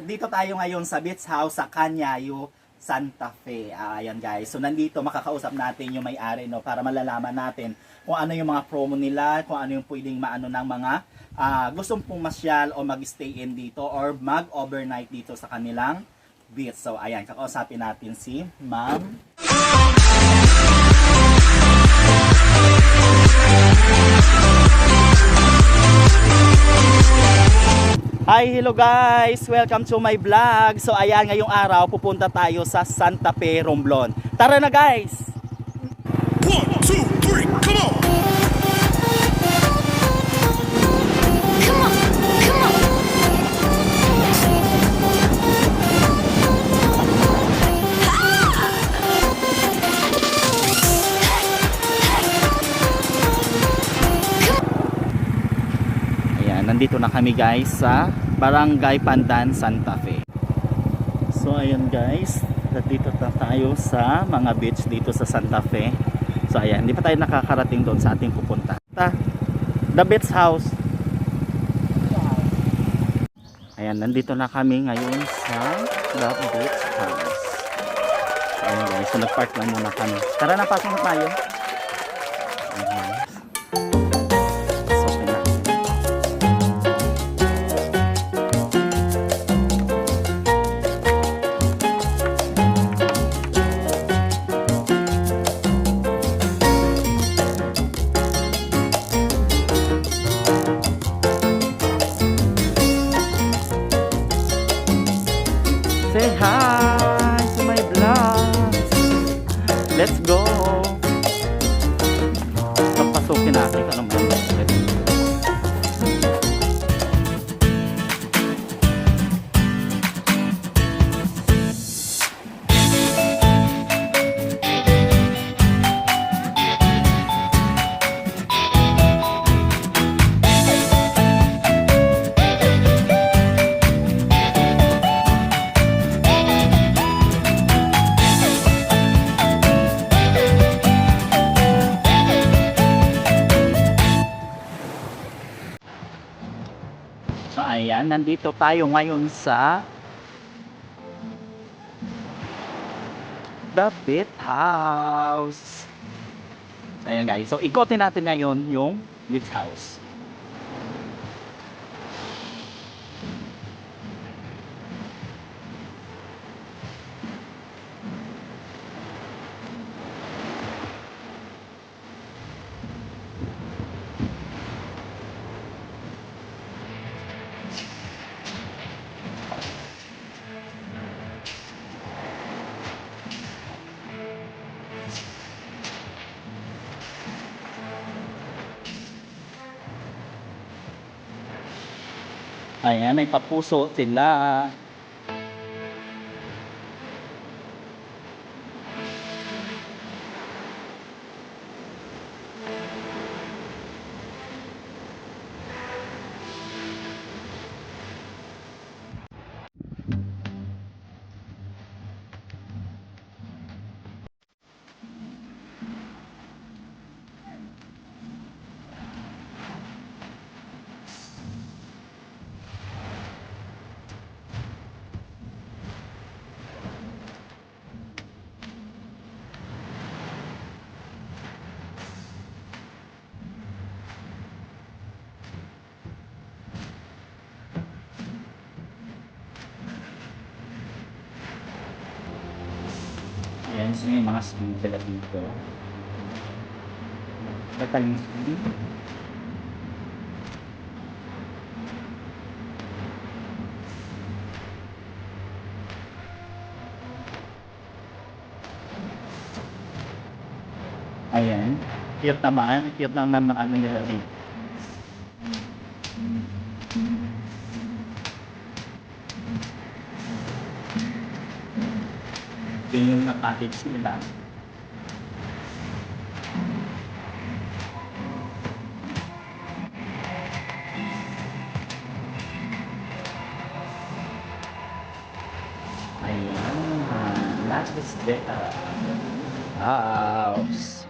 dito tayo ngayon sa Beach House sa Canyayo, Santa Fe. Ayan guys. So nandito makakausap natin yung may-ari, no, para malalaman natin kung ano yung mga promo nila, kung ano yung pwedeng maano ng mga gustong pumasyal o mag-stay in dito or mag-overnight dito sa kanilang beach. So ayan, kakausapin natin si Ma'am. Hi, hello guys! Welcome to my vlog. So ayan, ngayong araw pupunta tayo sa Santa Fe, Romblon. Tara na guys! 1, 2, 3, come on! Ayan, nandito na kami guys sa Barangay Pandan, Santa Fe. So ayan guys, nandito na tayo sa mga beach dito sa Santa Fe. So ayan, hindi pa tayo nakakarating doon sa ating pupunta. The Beach House. Ayan, nandito na kami ngayon sa The Beach House. Ayan guys, so nag-park lang muna kami. Tara na, pasok na tayo. Ayan. So, okay na. Say hi to my vlog. Let's go. Papasukin natin kung anong vlog. So ayan, nandito tayo ngayon sa The Beach House. Ayan guys, so ikotin natin ngayon yung Beach House. Ayan, may papuso sila. Ayan, so yung mga swing sila dito. Bataling swing. Ayan. Cute naman. Cute lang naman ano nila dito. Yun yung na-package nila. Ayan. That is the house.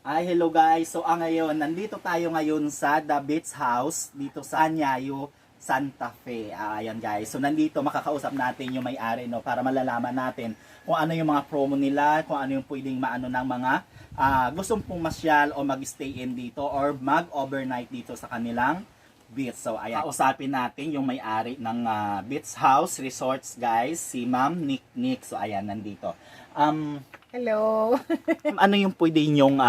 Hello guys. So, ngayon, nandito tayo ngayon sa The Beach House dito sa Anyayo, Santa Fe. Ayan guys. So, nandito makakausap natin yung may-ari, no, para malalaman natin kung ano yung mga promo nila, kung ano yung pwedeng maano ng mga gustong pumasyal o mag-stay in dito or mag-overnight dito sa kanilang beach. So, ayan. Kausapin natin yung may-ari ng Beach House Resorts, guys, si Ma'am Nick. So, ayan, nandito. Hello. Ano yung pwede nyong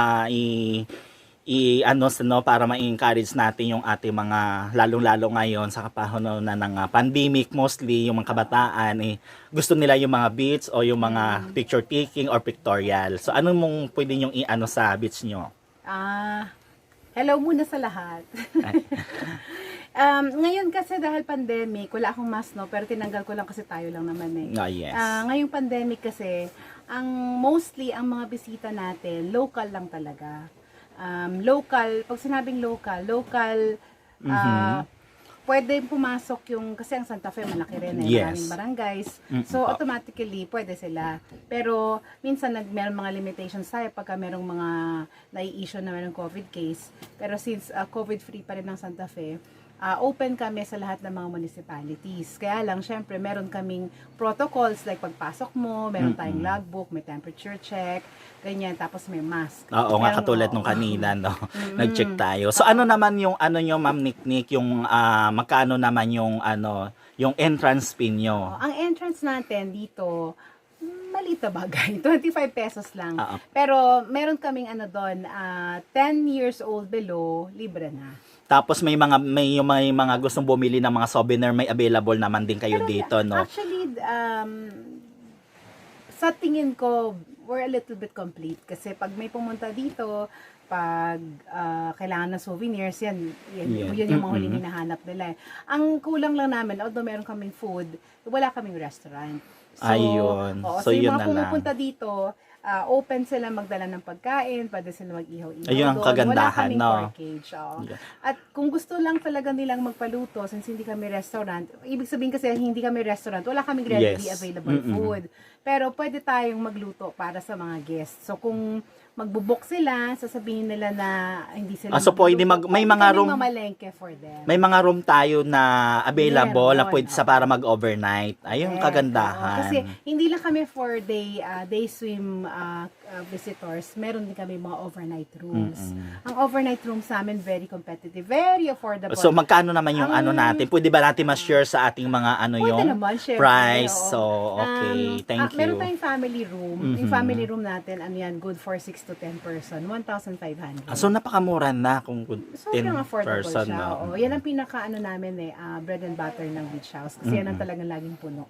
para ma-encourage natin yung ating mga lalong-lalo ngayon sa panahon na ng pandemic, mostly yung mga kabataan gusto nila yung mga beach o yung mga picture taking or pictorial. So ano mong pwede nyong sa beach nyo? Hello muna sa lahat. Ngayon kasi dahil pandemic, wala akong mask, no, pero tinanggal ko lang kasi tayo lang naman Yes. Ngayong pandemic kasi, mostly ang mga bisita natin, local lang talaga. Local, pag sinabing local, pwede pumasok yung, kasi ang Santa Fe malaki rin Yes. maraming barangays. So automatically pwede sila. Pero minsan meron mga limitations tayo pagka merong mga nai-issue na merong COVID case. Pero since COVID-free pa rin ng Santa Fe, open kami sa lahat ng mga municipalities. Kaya lang, syempre, meron kaming protocols like pagpasok mo, meron tayong logbook, may temperature check, ganyan, tapos may mask. Oo nga, katulad nung kanina, no? Nag-check tayo. So ano naman yung nyo, Ma'am Nick, yung magkano naman yung yung entrance fee nyo? Ang entrance natin dito, maliit na bagay. 25 pesos lang. Pero meron kaming doon, 10 years old below, libre na. Tapos may mga gustong bumili ng mga souvenir, may available naman din kayo dito, no? Actually, sa tingin ko, we're a little bit complete. Kasi pag may pumunta dito, pag kailangan ng souvenirs, yun yung mga huling hinahanap nila. Ang kulang lang namin, although meron kaming food, wala kaming restaurant. So, ayun. So yung yun mga na lang. pumupunta dito, open sila magdala ng pagkain, pwede sila mag-ihaw-ihaw. Ayun ang kagandahan, wala kaming no? package. At kung gusto lang talaga nilang magpaluto, since hindi kami restaurant, ibig sabihin kasi hindi kami restaurant, wala kaming readily available food. Pero pwede tayong magluto para sa mga guests. So kung magbubok sila, sasabihin nila na hindi sila so pwede may mga room, mamalengke for them. may mga room tayo na available na Meron, pwede sa para mag-overnight. Ayun, kagandahan. Kasi hindi lang kami for day swim visitors, meron din kami mga overnight rooms. Ang overnight rooms namin very competitive, very affordable. So magkano naman yung natin? Pwede ba natin ma-share sa ating mga yung naman, syempre, price? oo. So okay, thank you. Meron tayong family room. Yung family room natin, good for 6 to 10 person, 1,500. So napakamura na kung 10 Sobrang affordable person, siya. no? Yan ang pinaka namin bread and butter ng beach house. Kasi yan ang talagang laging puno.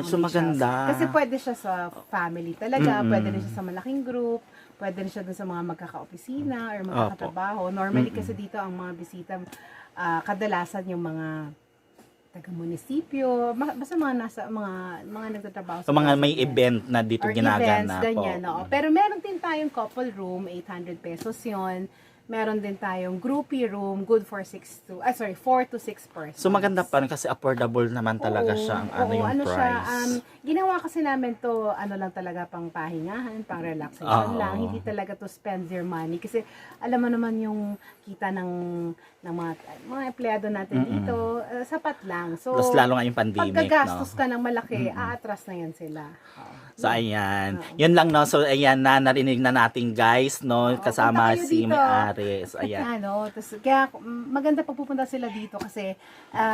So Beach maganda. house. Kasi pwede siya sa family talaga, pwede rin siya sa malaking group, pwede rin siya dun sa mga magkaka-opisina or magkakatrabaho. Normally kasi dito ang mga bisita, kadalasan yung mga taga-munisipyo, basta mga nagtatrabaho So mga may event na dito or ginaganap. events, ganyan, no? Pero meron din tayong couple room, 800 pesos yon. Meron din tayong groupie room, good for 4 to 6 persons. So maganda pa rin kasi affordable naman talaga siya ang yung price. Siya, ginawa kasi namin to, lang talaga pang pahingahan, pang relaxation lang. Hindi talaga to spend your money. Kasi alam mo naman yung kita ng mga empleyado natin dito, sapat lang. So, plus lalo nga yung pandemic, pagkagastos ka ng malaki, aatras na yan sila. So ayan, yun lang, no. So ayan, narinig na natin guys, no, kasama si May-ari. So ayan. Kaya maganda pag pupunta sila dito kasi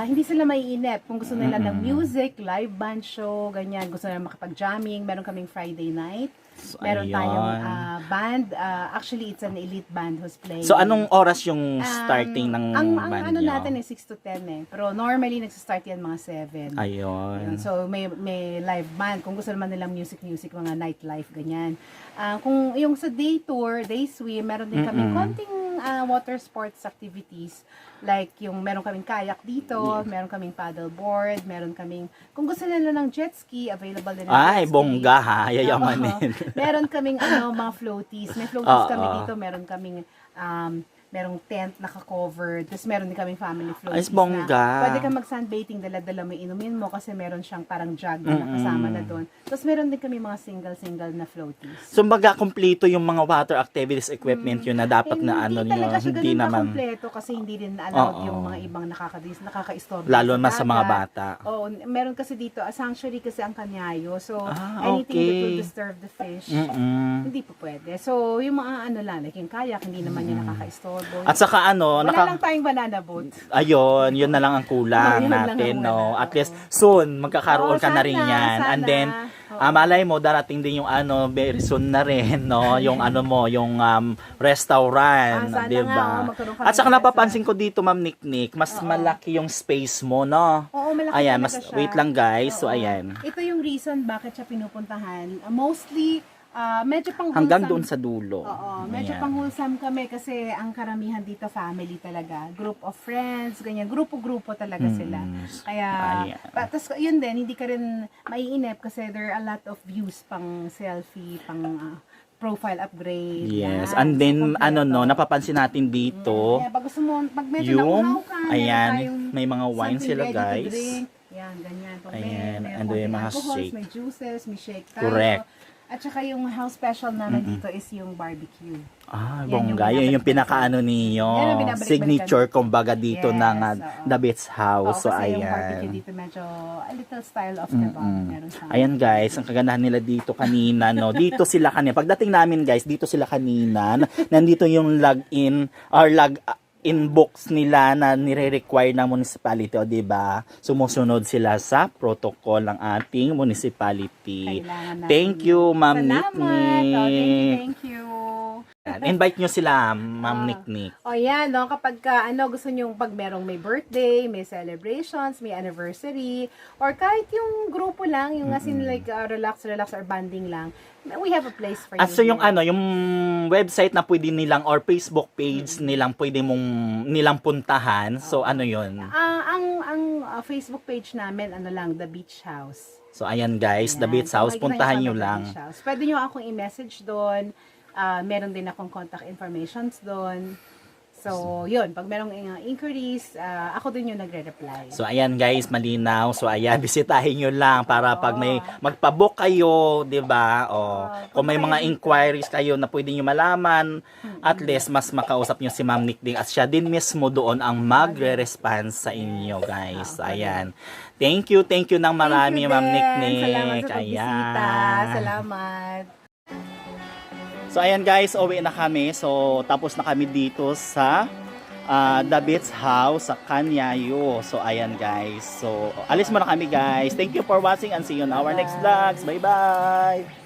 hindi sila maiinip. Kung gusto nila ng music, live band show, ganyan, gusto nila makapag-jamming, meron kaming Friday night. So, meron tayong band. Actually, it's an elite band who's playing. So anong oras yung starting ng band ang nyo? natin 6 to 10 Pero normally, nagsistart yan mga 7. Ayun. So, may live band. Kung gusto naman nilang music, mga nightlife, ganyan. Kung yung sa day tour, day swim, meron din kami konting water sports activities. Like, meron kaming kayak dito, meron kaming paddleboard, meron kaming, kung gusto nila ng jet ski, available din ng jet ski. Bongga ha, yayamanin. Meron kaming mga floaties. May floaties kami dito, meron kaming merong tent naka-cover, tapos meron din kaming family Ay, floaties bongga. na pwede kang mag-sunbathing, dala-dala mo yung inumin mo kasi meron siyang parang jug na kasama na doon. Tapos meron din kami mga single na floaties. So, baga, kompleto yung mga water activities equipment yun na dapat na ano Hindi yun. talaga siya Hindi ganun naman. kompleto kasi hindi din allowed Oo. yung mga ibang nakaka-istorbo. Lalo na sa mga dagat. bata. Oo, meron kasi dito, a sanctuary kasi ang Kanyayo. So, Ah, anything that okay. will disturb the fish, Mm-mm. hindi po pwede. So, yung mga ano lang, like yung kayak, hindi naman yun nakaka-istorbo. At saka ano, Wala lang tayong banana boat. ayun, yun na lang ang kulang Yun lang natin, ang no? wala, At least, soon, magkakaroon Oo, ka na rin sana, yan. sana. And then, malay mo, darating din yung ano, very soon na rin, no? Yung ano mo, yung restaurant, Sana di nga, ba? magkaroon ka At ng saka restaurant. napapansin ko dito, Ma'am Nick, mas malaki yung space mo, no? Oo, malaki Ayan, talaga siya. wait lang guys, so Oo. ayan. Ito yung reason bakit siya pinupuntahan. Mostly, medyo pang Hanggang wholesome. doon sa dulo. Oo, medyo Ayan. pang wholesome kami kasi ang karamihan dito family talaga. Group of friends, ganyan. Grupo-grupo talaga sila. Kaya, Ayan. tapos yun din, hindi ka rin maiinip kasi there are a lot of views pang selfie, pang profile upgrade. Yes, yan. and then, So, kompleto. ano no, napapansin natin dito, Kaya pag gusto mo, pag medyo yung, nauhaw ka, meron ayan, tayong may mga wine something sila ready to guys. drink. Yan, ganyan. Pag Ayan, may and then konting mga alcohols, shake. may juices, may shake tayo. Correct. At saka yung house special namin dito is yung barbecue. Ah, Yan yung bongga. Yun yung binabalik-balikan. pinakaano ninyo. Yan yung binabalik-balikan. Signature, kumbaga, dito Yes, ng oo. The Beach House. Oo, So, kasi yung ayan. barbecue dito medyo a little style of kebab. Meron sa Ayan guys, ang kagandahan nila dito kanina, no? Dito sila kanina. Pagdating namin guys, dito sila kanina. Nandito yung log-in or log-in box nila na nire-require ng municipality, o diba? Sumusunod sila sa protocol ng ating municipality. Kailangan natin Thank you, Ma'am Salamat. Nick. Oh, thank you. Invite nyo sila, Ma'am Nick. O yan, no? Kapag gusto nyo, pag merong may birthday, may celebrations, may anniversary, or kahit yung grupo lang, yung as in like relax or banding lang, we have a place for you. At so yung here. ano, yung website na pwede nilang or Facebook page nilang pwede nilang puntahan. So ano yun? Ang Facebook page namin, ano lang, The Beach House. So ayan guys, The Ayan. Beach So, House, makikita puntahan sa nyo The lang. Beach House. Pwede nyo akong i-message doon. Meron din akong contact informations doon. So, yun. Pag merong inquiries, ako din yung nagre-reply. So ayan guys, malinaw. So ayan, bisitahin nyo lang para pag may magpabook kayo, 'di ba? O kung may mga inquiries kayo na pwede nyo malaman, at least mas makausap nyo si Ma'am Nick Ding at siya din mismo doon ang magre-response sa inyo, guys. Ayan. Thank you ng marami, Ma'am Nick Nick. Salamat sa pagbisita. Ayan. Salamat. So ayan guys, uwi na kami. So tapos na kami dito sa The Beach House sa Kanyayo. So ayan guys. So alis muna kami guys. Thank you for watching and see you on our next vlogs. Bye bye!